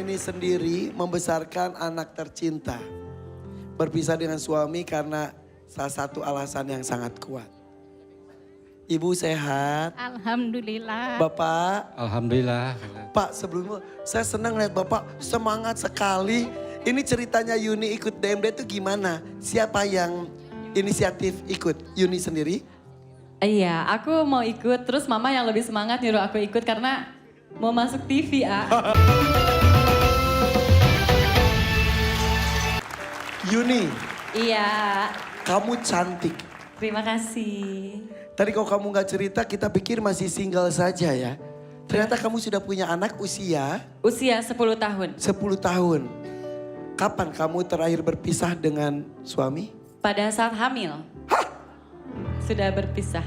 ini sendiri membesarkan anak tercinta. Berpisah dengan suami karena salah satu alasan yang sangat kuat. Ibu sehat? Alhamdulillah. Bapak? Alhamdulillah. Pak, sebelumnya saya senang lihat Bapak semangat sekali. Ini ceritanya Yuni ikut DMD itu gimana? Siapa yang inisiatif ikut? Yuni sendiri? Iya, aku mau ikut, terus mama yang lebih semangat nyuruh aku ikut karena mau masuk TV, Yuni, Iya, kamu cantik. terima kasih. Tadi kalau kamu gak cerita kita pikir masih single saja ya. Ternyata kamu sudah punya anak usia Usia 10 tahun. 10 tahun. Kapan kamu terakhir berpisah dengan suami? Pada saat hamil. Sudah berpisah,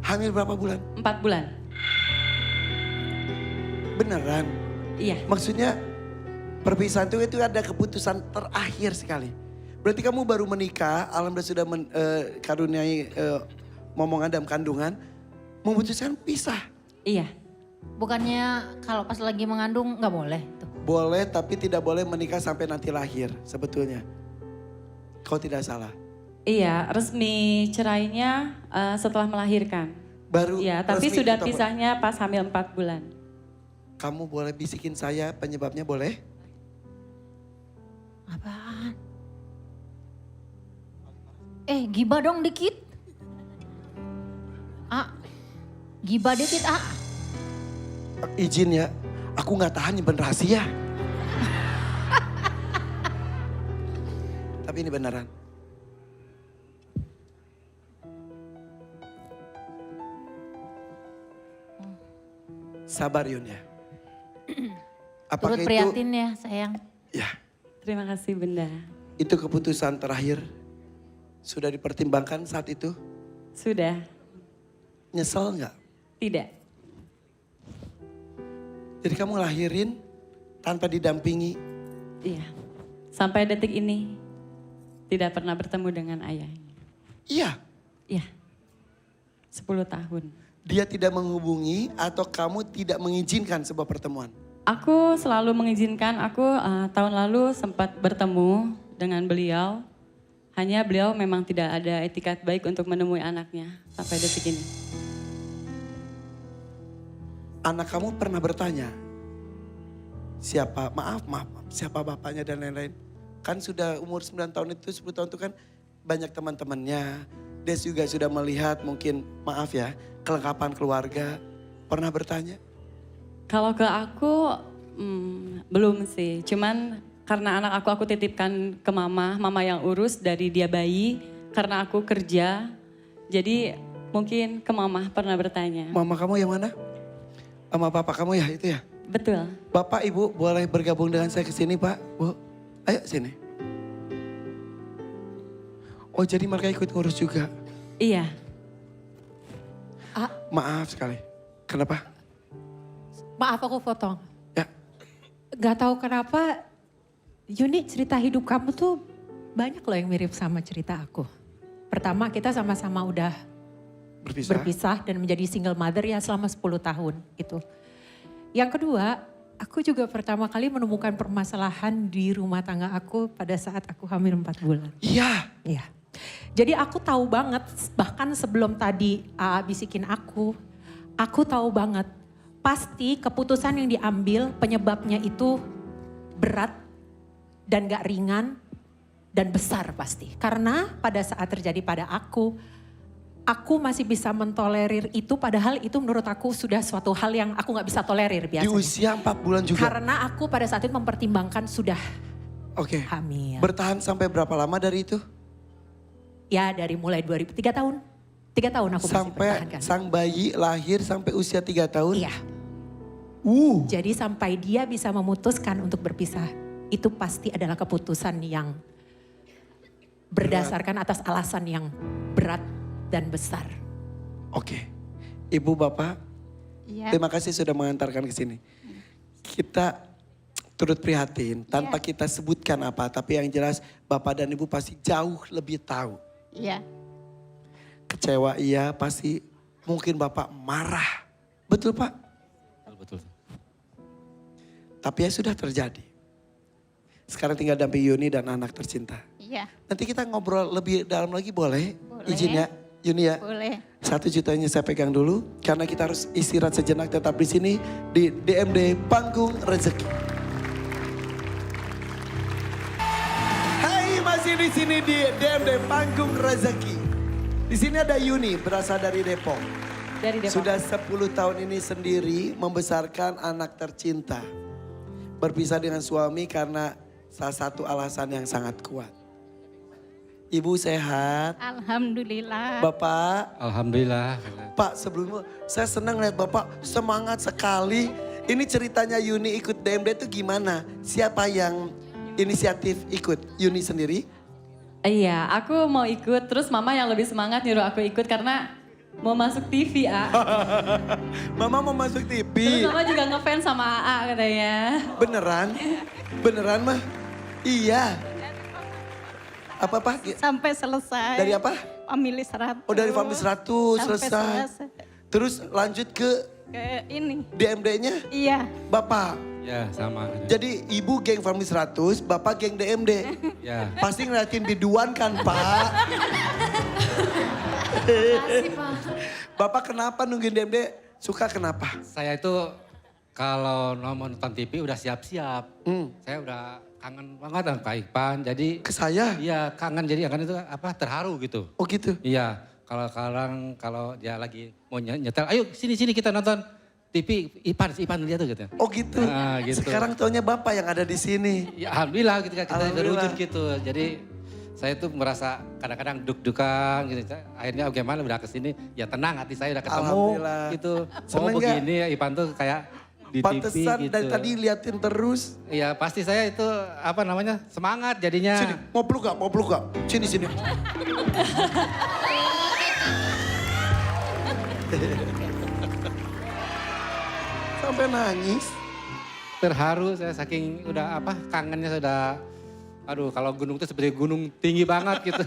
Hamil berapa bulan? 4 bulan. Beneran? Iya, Maksudnya perpisahan itu ada keputusan terakhir sekali. Berarti kamu baru menikah, alhamdulillah sudah karuniai momong Adam kandungan, memutuskan pisah. iya. Bukannya kalau pas lagi mengandung nggak boleh tuh. Boleh tapi tidak boleh menikah sampai nanti lahir sebetulnya. Kau tidak salah. Iya, resmi cerainya setelah melahirkan. Baru Iya, tapi resmi sudah kita- pisahnya pas hamil 4 bulan. Kamu boleh bisikin saya penyebabnya boleh? Apaan? Gibah dong dikit. Gibah dikit, Izin ya, aku nggak tahan nyimpen rahasia. Tapi ini beneran. Sabar Yun ya. Apakah Turut prihatin ya sayang. ya, Terima kasih Bunda. itu keputusan terakhir sudah dipertimbangkan saat itu? Sudah, Nyesel nggak? tidak. Jadi kamu lahirin tanpa didampingi. Iya, sampai detik ini tidak pernah bertemu dengan ayahnya. Iya, Iya, 10 tahun. dia tidak menghubungi atau kamu tidak mengizinkan sebuah pertemuan. Aku selalu mengizinkan, aku tahun lalu sempat bertemu dengan beliau. Hanya beliau memang tidak ada etikat baik untuk menemui anaknya sampai detik ini. Anak kamu pernah bertanya, siapa, maaf, siapa bapaknya dan lain-lain. Kan sudah umur 9 tahun itu, 10 tahun itu kan banyak teman-temannya. Dia juga sudah melihat mungkin, maaf ya, kelengkapan keluarga. Pernah bertanya? Kalau ke aku belum sih, cuman karena anak aku titipkan ke mama yang urus dari dia bayi, karena aku kerja, jadi mungkin ke mama pernah bertanya. Mama kamu yang mana? Sama bapak kamu ya itu ya? Betul. Bapak ibu boleh bergabung dengan saya ke sini Pak, Bu. Ayo sini. Oh jadi mereka ikut ngurus juga? Iya, Maaf sekali. Kenapa? Maaf aku potong. Ya. Gak tahu kenapa Yuni cerita hidup kamu tuh banyak loh yang mirip sama cerita aku. Pertama kita sama-sama udah berpisah dan menjadi single mother ya selama 10 tahun gitu. Yang kedua, aku juga pertama kali menemukan permasalahan di rumah tangga aku pada saat aku hamil 4 bulan. Iya. Iya. Jadi aku tahu banget bahkan sebelum tadi AA bisikin aku tahu banget pasti keputusan yang diambil penyebabnya itu berat dan gak ringan dan besar pasti. Karena pada saat terjadi pada aku masih bisa mentolerir itu padahal itu menurut aku sudah suatu hal yang aku gak bisa tolerir Di biasanya. usia 4 bulan juga? Karena aku pada saat itu mempertimbangkan sudah Oke. hamil. Bertahan sampai berapa lama dari itu? Ya dari mulai 3 tahun. 3 tahun aku masih Sampai bertahankan. sang bayi lahir sampai usia 3 tahun? Iya. Uh. Jadi sampai dia bisa memutuskan untuk berpisah. Itu pasti adalah keputusan yang berdasarkan atas alasan yang berat dan besar. Oke. Ibu Bapak, Iya. terima kasih sudah mengantarkan ke sini. Kita turut prihatin tanpa kita sebutkan apa. Tapi yang jelas Bapak dan Ibu pasti jauh lebih tahu. Iya. Kecewa iya pasti mungkin Bapak marah. Betul Pak? Betul. Tapi ya sudah terjadi. Sekarang tinggal dampingi Yuni dan anak tercinta. Iya, Nanti kita ngobrol lebih dalam lagi boleh? Boleh. Izin ya, Yuni ya. boleh. 1 jutanya saya pegang dulu karena kita harus istirahat sejenak, tetap di sini di DMD Panggung Rezeki. Hai, masih di sini di DMD Panggung Rezeki. Di sini ada Yuni berasal dari Depok. Dari Depok. Sudah 10 tahun ini sendiri membesarkan anak tercinta. Berpisah dengan suami karena salah satu alasan yang sangat kuat. Ibu sehat, Alhamdulillah. Bapak. Alhamdulillah. Pak, sebelumnya saya senang lihat Bapak semangat sekali. Ini ceritanya Yuni ikut DMD itu gimana? Siapa yang inisiatif ikut? Yuni sendiri? Iya, aku mau ikut. Terus mama yang lebih semangat nyuruh aku ikut karena mau masuk TV, A. Mama mau masuk Terus TV. mama juga ngefans sama AA katanya. Beneran? Beneran mah? Iya. Apa? Sampai selesai. Dari apa? Family 100. Oh dari Family 100 Sampai selesai. Terus lanjut ke Ke ini. DMD-nya Iya. Bapak. Ya sama. Jadi ibu geng Family 100, bapak geng DMD. Ya. Pasti ngeliatin biduan kan Pak? Makasih Pak. Bapak kenapa nungguin DMD? Suka kenapa? Saya itu kalau nonton TV udah siap-siap. Saya udah kangen banget sama Kak Ipan. Jadi Ke saya? iya kangen, jadi kangen itu apa terharu gitu. Oh gitu? Iya, kalau dia lagi mau nyetel, ayo sini kita nonton TV si Ipan lihat tuh gitu. Oh gitu? Nah, gitu. Sekarang taunya bapak yang ada di sini. Ya alhamdulillah ketika kita Alhamdulillah. terwujud gitu. Jadi saya tuh merasa kadang-kadang duk-dukan gitu. Akhirnya bagaimana udah kesini, ya tenang hati saya udah ketemu Alhamdulillah. gitu. Seneng Oh nggak? begini ya Ipan tuh kayak di TV Pantesan gitu. dari tadi liatin terus. Iya pasti saya itu apa namanya semangat jadinya. Sini, mau peluk gak? Mau peluk gak? Sini. Sampai nangis. Terharu saya saking udah apa kangennya sudah. Aduh kalau gunung itu seperti gunung tinggi banget gitu.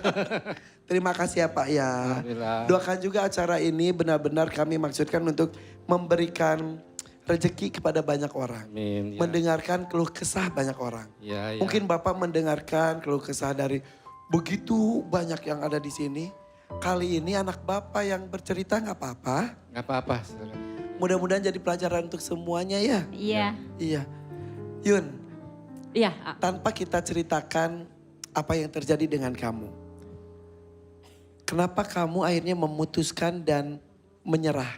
Terima kasih ya Pak ya. Alhamdulillah. Doakan juga acara ini benar-benar kami maksudkan untuk memberikan rezeki kepada banyak orang. Amin. Ya. Mendengarkan keluh kesah banyak orang. Ya. Mungkin Bapak mendengarkan keluh kesah dari begitu banyak yang ada di sini. Kali ini anak Bapak yang bercerita nggak apa-apa. Nggak apa-apa. Mudah-mudahan jadi pelajaran untuk semuanya ya. Iya. Iya. Yun, Iya, A. tanpa kita ceritakan apa yang terjadi dengan kamu. Kenapa kamu akhirnya memutuskan dan menyerah?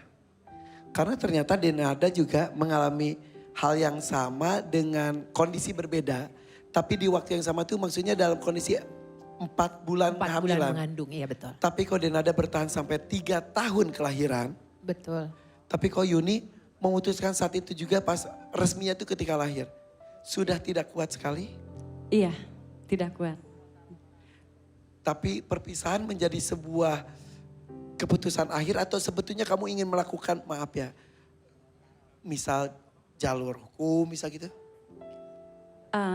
Karena ternyata Denada juga mengalami hal yang sama dengan kondisi berbeda. Tapi di waktu yang sama tuh maksudnya dalam kondisi 4 bulan 4 bulan kehamilan. mengandung, iya betul. Tapi kok Denada bertahan sampai 3 tahun kelahiran. Betul. Tapi kok Yuni memutuskan saat itu juga pas resminya itu ketika lahir. Sudah tidak kuat sekali. Iya, tidak kuat. Tapi perpisahan menjadi sebuah keputusan akhir atau sebetulnya kamu ingin melakukan maaf ya. Misal jalur hukum misal gitu.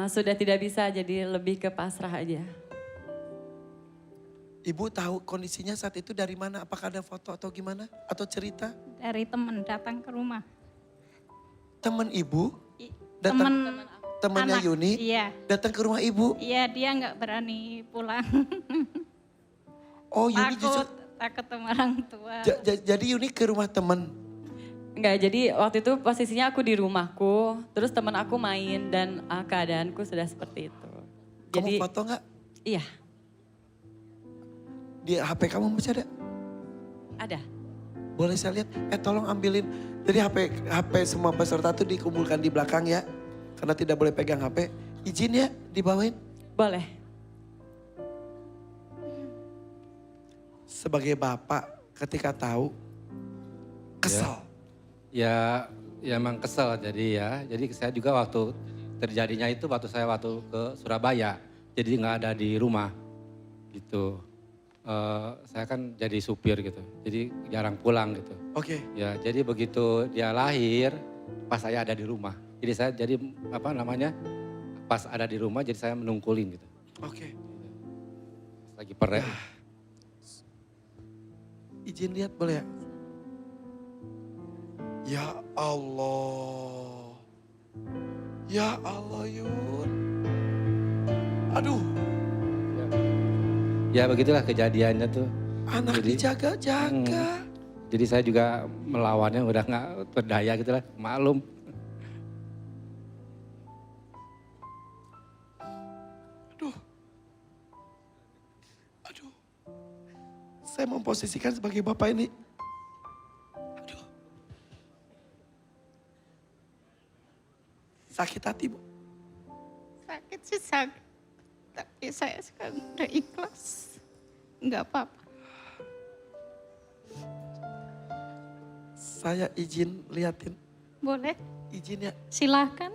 Sudah tidak bisa jadi lebih ke pasrah aja. Ibu tahu kondisinya saat itu dari mana? Apakah ada foto atau gimana? Atau cerita? Dari teman datang ke rumah. Teman ibu I- datang, temen temannya anak, Yuni Iya. datang ke rumah ibu. Iya dia nggak berani pulang. Oh Yuni justru, takut sama orang tua. jadi Yuni ke rumah teman. Enggak, jadi waktu itu posisinya aku di rumahku, terus teman aku main dan keadaanku sudah seperti itu. Kamu Jadi foto nggak? iya, Di HP kamu masih ada? ada. Boleh saya lihat? Tolong ambilin. Jadi HP semua peserta tuh dikumpulkan di belakang ya. Karena tidak boleh pegang HP. Izin ya dibawain. Boleh. Sebagai bapak ketika tahu kesel. Ya emang kesel jadi ya. Jadi saya juga waktu terjadinya itu waktu ke Surabaya. Jadi nggak ada di rumah gitu. Saya kan jadi supir gitu. Jadi jarang pulang gitu. Oke. Ya jadi begitu dia lahir pas saya ada di rumah. Jadi saya jadi apa namanya pas ada di rumah jadi saya menungkulin gitu. Oke. Lagi perek. Izin lihat boleh ya? Ya Allah. Ya Allah Yun. Aduh, Ya begitulah kejadiannya tuh. anak Jadi- dijaga-jaga. Jadi saya juga melawannya udah nggak berdaya gitu lah, maklum. Aduh. Saya memposisikan sebagai bapak ini. Aduh. Sakit hati, Bu. Sakit sih sakit. Tapi saya sekarang udah ikhlas. Nggak apa-apa. Saya izin liatin. Boleh? Izin ya. Silahkan.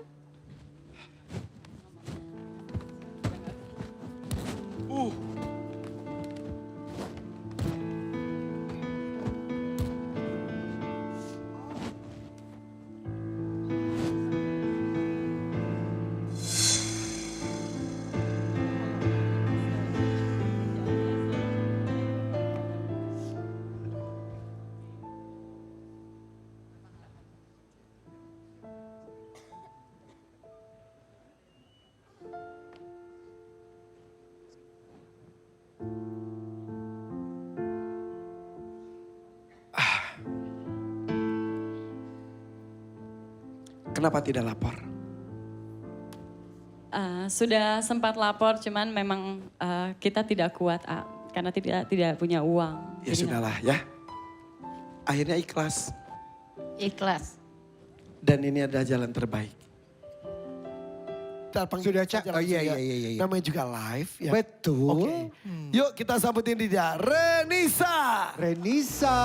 Kenapa tidak lapor? Sudah sempat lapor, cuman memang kita tidak kuat, karena tidak punya uang. Ya Jadi sudahlah ya. Akhirnya ikhlas. Ikhlas. Dan ini adalah jalan terbaik. Kita panggil Sudah, saja Cak? Oh, iya, langsung ya. iya, iya, iya. Namanya juga live ya. Betul. Oke. Yuk kita sambutin dia. Renisa. Renisa.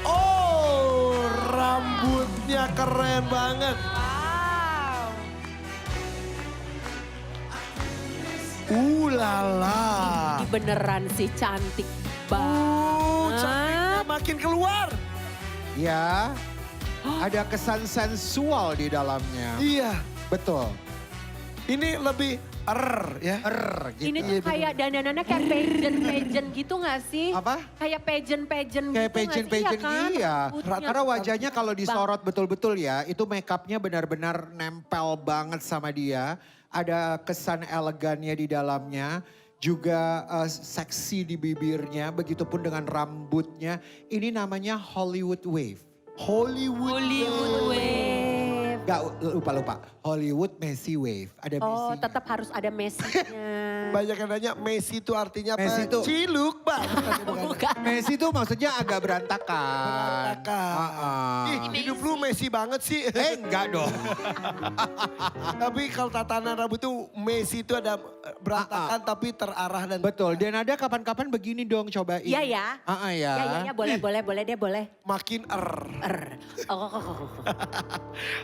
Oh, rambutnya keren banget. Lala. Ini beneran sih cantik Cantiknya banget. makin keluar. Ya, ada kesan sensual di dalamnya. Iya, Betul. ini lebih ya. Gitu. Ini tuh kayak dandanannya kayak pageant gitu gak sih? Apa? Kayak pageant Kayak gitu gak sih? pageant-pageant kan? iya. Rambutnya. Karena wajahnya kalau disorot betul-betul ya, itu makeupnya benar-benar nempel banget sama dia. Ada kesan elegannya di dalamnya, juga seksi di bibirnya, begitupun dengan rambutnya. Ini namanya Hollywood Wave. Hollywood Wave. Gak lupa. Hollywood Messi Wave. Ada Oh, Messi. tetap harus ada Messi-nya. Banyak yang nanya Messi itu artinya apa? Messi itu- Ciluk, Pak. Bukan. Messi itu maksudnya agak berantakan. Berantakan. Ih, hidup lu Messi banget sih. Enggak dong. Tapi kalau tatanan rambut tuh Messi itu ada berantakan tapi terarah dan Betul. Dan ada kapan-kapan begini dong cobain. Iya ya. Ya. Ya, boleh deh, boleh. makin Oh.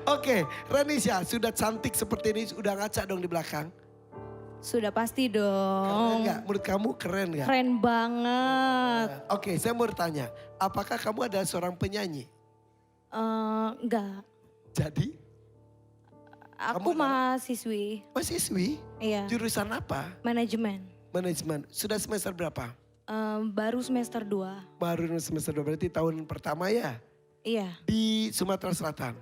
Oke, Renisha sudah cantik seperti ini, sudah ngaca dong di belakang. Sudah pasti Keren dong. nggak? Menurut kamu keren nggak? Keren banget. Oke, saya mau bertanya, apakah kamu adalah seorang penyanyi? Enggak. Jadi, Aku Kamu mahasiswi. mahasiswi, Iya. jurusan apa? Manajemen. Manajemen. Sudah semester berapa? Baru semester 2. Baru semester 2, berarti tahun pertama ya? Iya. Di Sumatera Selatan.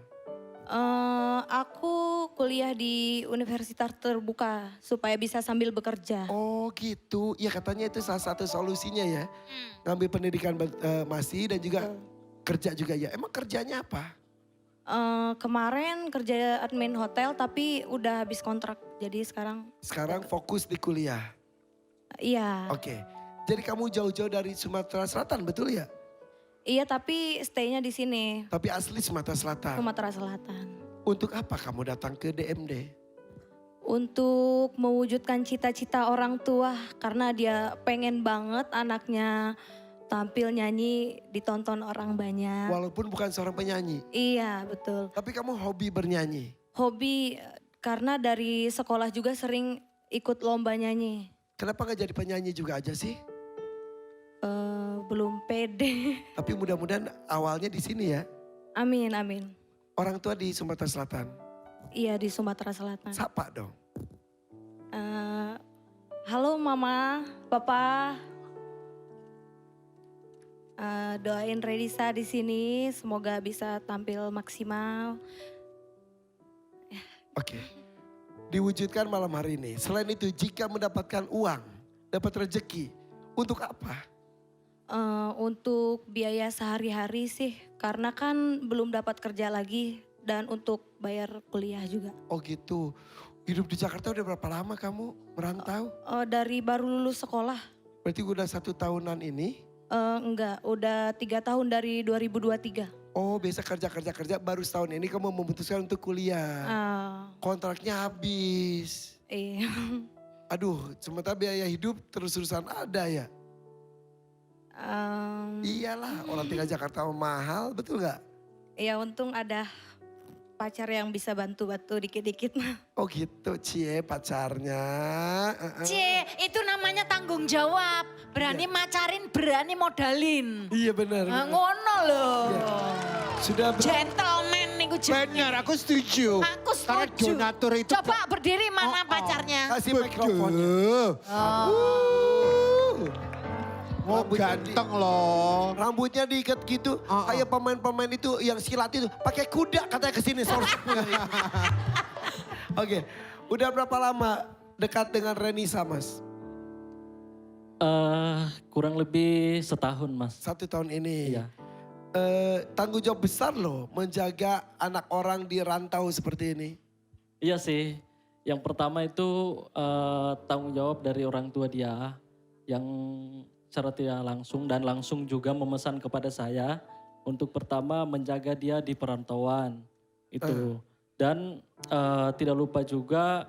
Aku kuliah di universitas terbuka supaya bisa sambil bekerja. Oh gitu, ya katanya itu salah satu solusinya ya. Ngambil pendidikan masih dan juga kerja juga ya. Emang kerjanya apa? Kemarin kerja admin hotel tapi udah habis kontrak. Jadi sekarang Sekarang fokus di kuliah. iya. Oke, jadi kamu jauh-jauh dari Sumatera Selatan betul ya? Iya tapi stay-nya di sini, Tapi asli Sumatera Selatan. Sumatera Selatan. Untuk apa kamu datang ke DMD? Untuk mewujudkan cita-cita orang tua karena dia pengen banget anaknya tampil nyanyi ditonton orang banyak. Walaupun bukan seorang penyanyi. Iya betul. Tapi kamu hobi bernyanyi. Hobi karena dari sekolah juga sering ikut lomba nyanyi. Kenapa gak jadi penyanyi juga aja sih? Belum pede. Tapi mudah-mudahan awalnya di sini ya. Amin, amin. Orang tua di Sumatera Selatan. Iya di Sumatera Selatan. Sapa dong. Halo mama, papa. Doain Renisa di sini semoga bisa tampil maksimal. Oke. Diwujudkan malam hari ini. Selain itu jika mendapatkan uang, dapat rezeki, untuk apa? Untuk biaya sehari-hari sih, karena kan belum dapat kerja lagi dan untuk bayar kuliah juga. Oh gitu. Hidup di Jakarta udah berapa lama kamu merantau? Dari baru lulus sekolah. Berarti udah 1 tahunan ini? Enggak, udah 3 tahun dari 2023. Oh biasa kerja baru setahun ini kamu memutuskan untuk kuliah. Kontraknya habis. Iya. Aduh sementara biaya hidup terus-terusan ada ya? Iyalah orang tinggal Jakarta mahal, betul gak? Ya untung ada pacar yang bisa bantu-bantu dikit-dikit. Oh gitu Cie pacarnya. Cie, itu namanya tanggung jawab. Berani macarin, berani modalin. Iya benar. Ngono loh. Sudah Gentleman niku jenenge. Benar, aku setuju. Aku Karena setuju. donatur itu... Coba berdiri mana pacarnya? kasih mikrofonnya. Oh, ganteng loh. Rambutnya diikat gitu, kayak pemain-pemain itu yang silat itu pakai kuda katanya kesini. Oke, udah berapa lama dekat dengan Renisa Mas? Kurang lebih setahun Mas. 1 tahun ini. Iya. Tanggung jawab besar loh menjaga anak orang di rantau seperti ini. Iya sih, yang pertama itu tanggung jawab dari orang tua dia yang secara tidak langsung dan langsung juga memesan kepada saya untuk pertama menjaga dia di perantauan itu. Dan tidak lupa juga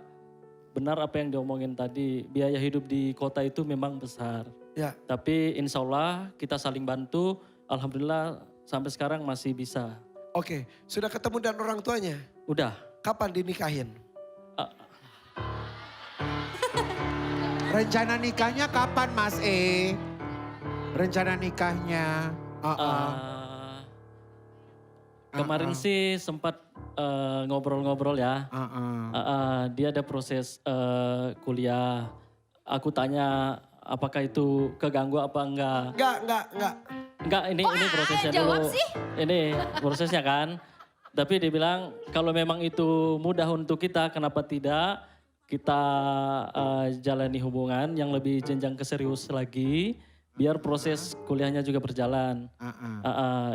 benar apa yang diomongin tadi, biaya hidup di kota itu memang besar. Ya. Tapi insya Allah kita saling bantu, alhamdulillah sampai sekarang masih bisa. Oke, sudah ketemu dan orang tuanya? Udah. Kapan dinikahin? Rencana nikahnya kapan Mas E? Rencana nikahnya? Kemarin sih sempat ngobrol-ngobrol ya. Dia ada proses kuliah. Aku tanya apakah itu keganggu apa enggak. Enggak. Enggak, ini prosesnya jawab dulu. sih? Ini prosesnya kan. Tapi dia bilang kalau memang itu mudah untuk kita, kenapa tidak kita jalani hubungan yang lebih jenjang ke serius lagi. Biar proses kuliahnya juga berjalan.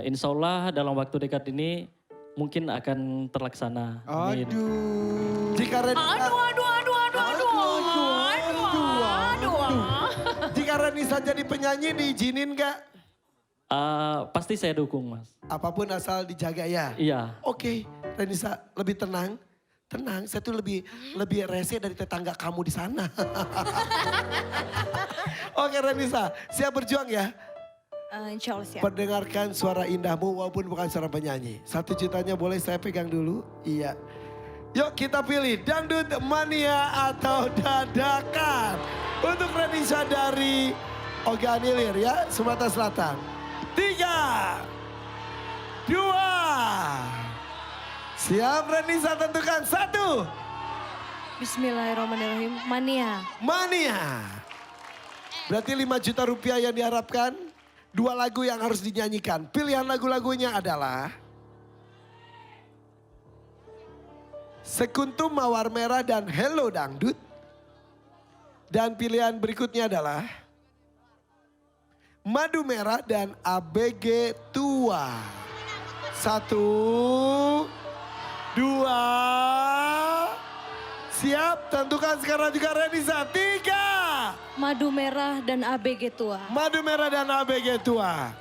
Insya Allah dalam waktu dekat ini mungkin akan terlaksana. Amin. Aduh. Jika Renisa, jika Renisa jadi penyanyi diizinin gak? Pasti saya dukung Mas. Apapun asal dijaga ya? Iya. Oke, Renisa lebih tenang. Tenang, saya tuh lebih rese dari tetangga kamu di sana. Oke Renisa, siap berjuang ya? Insya Allah siap. Perdengarkan suara indahmu walaupun bukan suara penyanyi. 1 jutanya boleh saya pegang dulu? Iya. Yuk kita pilih dangdut mania atau dadakan. Untuk Renisa dari Ogan Ilir ya, Sumatera Selatan. 3, 2, siap Renisa tentukan 1. Bismillahirrahmanirrahim. Mania. Berarti 5 juta rupiah yang diharapkan. 2 lagu yang harus dinyanyikan. Pilihan lagu-lagunya adalah Sekuntum Mawar Merah dan Hello Dangdut. Dan pilihan berikutnya adalah Madu Merah dan ABG Tua. 1, 2, siap, tentukan sekarang juga Renisa. 3. Madu Merah dan ABG Tua. Madu Merah dan ABG Tua.